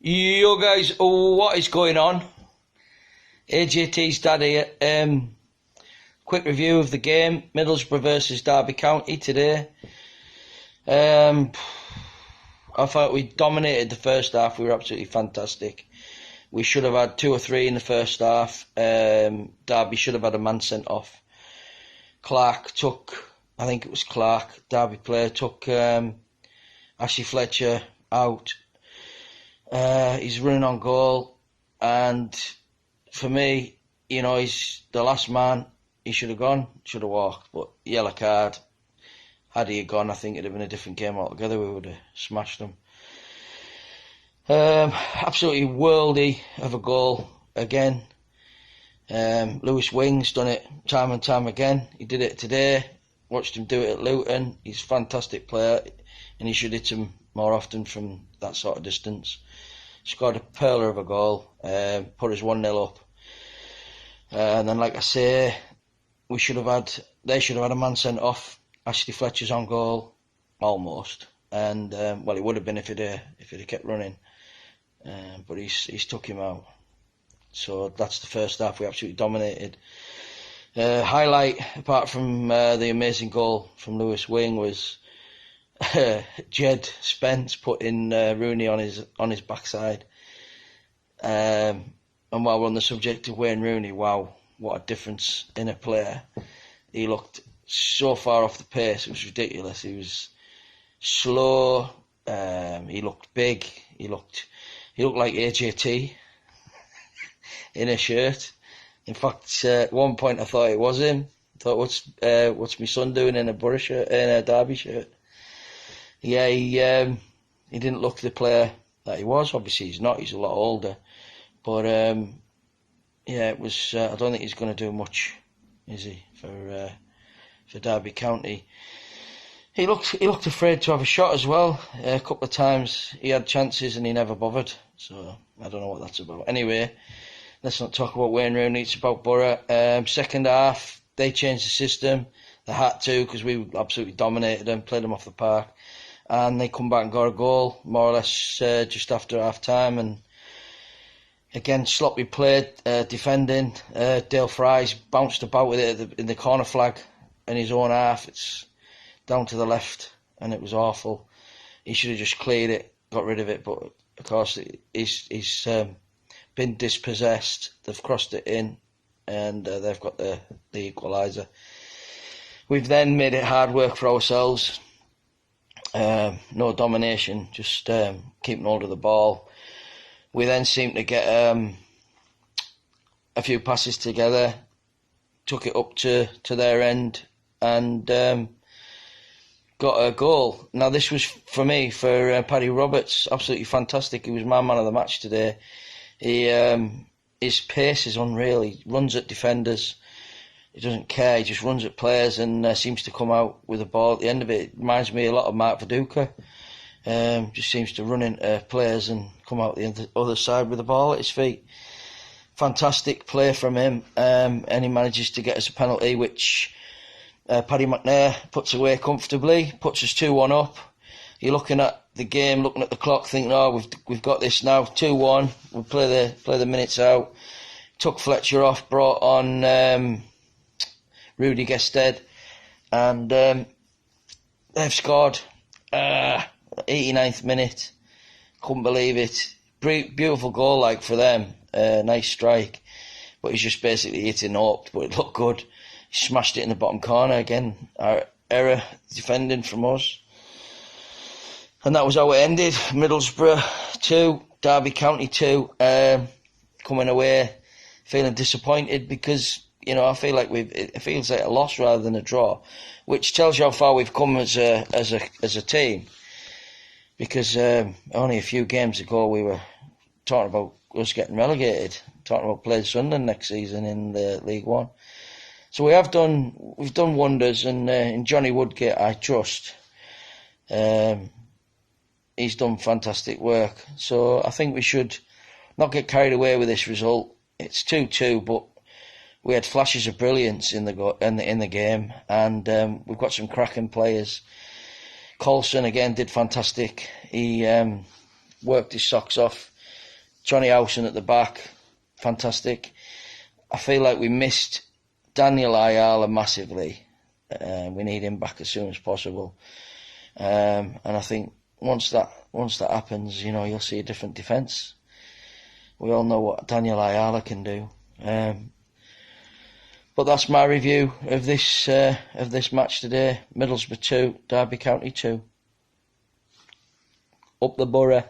Yo guys, what is going on? A.J.T's dad here. Quick review of the game, Middlesbrough versus Derby County today. I thought we dominated the first half. We were absolutely fantastic. We should have had 2 or 3 in the first half. Derby should have had a man sent off. Derby player took Ashley Fletcher out. He's running on goal, and for me, he's the last man. He should have gone, should have walked, but yellow card. Had he gone, I think it'd have been a different game altogether. We would have smashed them. Absolutely worldy of a goal again. Lewis Wing's done it time and time again. He did it today. Watched him do it at Luton. He's a fantastic player, and he should hit him more often from that sort of distance. Scored a pearler of a goal, put us 1-0 up. And then, like I say, they should have had a man sent off. Ashley Fletcher's on goal, almost. And, well, he would have been if he'd have kept running. But he's took him out. So that's the first half. We absolutely dominated. Highlight, apart from the amazing goal from Lewis Wing, was Jed Spence putting Rooney on his backside. And while we're on the subject of Wayne Rooney, wow, what a difference in a player. He looked so far off the pace, it was ridiculous. He was slow, he looked big, he looked like A.J.T. in a shirt. In fact, at one point I thought it was him. I thought, what's my son doing in a Borough shirt, in a Derby shirt? Yeah, he didn't look the player that he was. Obviously he's not, he's a lot older. But yeah, it was. I don't think he's going to do much, is he, for Derby County? He looked afraid to have a shot as well. A couple of times he had chances and he never bothered. So I don't know what that's about. Anyway, let's not talk about Wayne Rooney. It's about Borough. Second half, they changed the system. They had to, because we absolutely dominated them, played them off the park, and they come back and got a goal more or less just after half time. And again, sloppy play, defending. Dale Fry's bounced about with it in the corner flag in his own half. It's down to the left, and it was awful. He should have just cleared it, got rid of it, but of course he's been dispossessed. They've crossed it in, and they've got the equaliser. We've then made it hard work for ourselves. No domination, just keeping hold of the ball. We then seemed to get a few passes together, took it up to their end, and got a goal. Now this was, for me, for Paddy Roberts, absolutely fantastic. He was my man of the match today. His pace is unreal. He runs at defenders. He doesn't care. He just runs at players and seems to come out with the ball at the end of it. It reminds me a lot of Mark Viduka. Just seems to run into players and come out the other side with the ball at his feet. Fantastic play from him, and he manages to get us a penalty, which Paddy McNair puts away comfortably, puts us 2-1 up. You're looking at the game, looking at the clock, thinking, "Oh, we've got this now, 2-1. We'll play the minutes out." Took Fletcher off, brought on Rudy Gested, and they've scored. 89th minute, couldn't believe it. Beautiful goal, like, for them. Nice strike, but he's just basically hitting up. But it looked good. He smashed it in the bottom corner again. Our error defending from us, and that was how it ended. Middlesbrough 2, Derby County 2. Coming away feeling disappointed because I feel like it feels like a loss rather than a draw, which tells you how far we've come as a team. Because only a few games ago we were talking about us getting relegated, talking about playing Sunderland next season in the League One. So we've done wonders, and in Johnny Woodgate I trust. He's done fantastic work. So I think we should not get carried away with this result. It's 2-2, but we had flashes of brilliance in the game, and we've got some cracking players. Coulson again did fantastic. He worked his socks off Johnny Howson at the back, fantastic. I feel like we missed Daniel Ayala massively. We need him back as soon as possible. And I think once that happens, you know, you'll see a different defence. We all know what Daniel Ayala can do. But that's my review of this match today. Middlesbrough 2, Derby County 2. Up the Borough.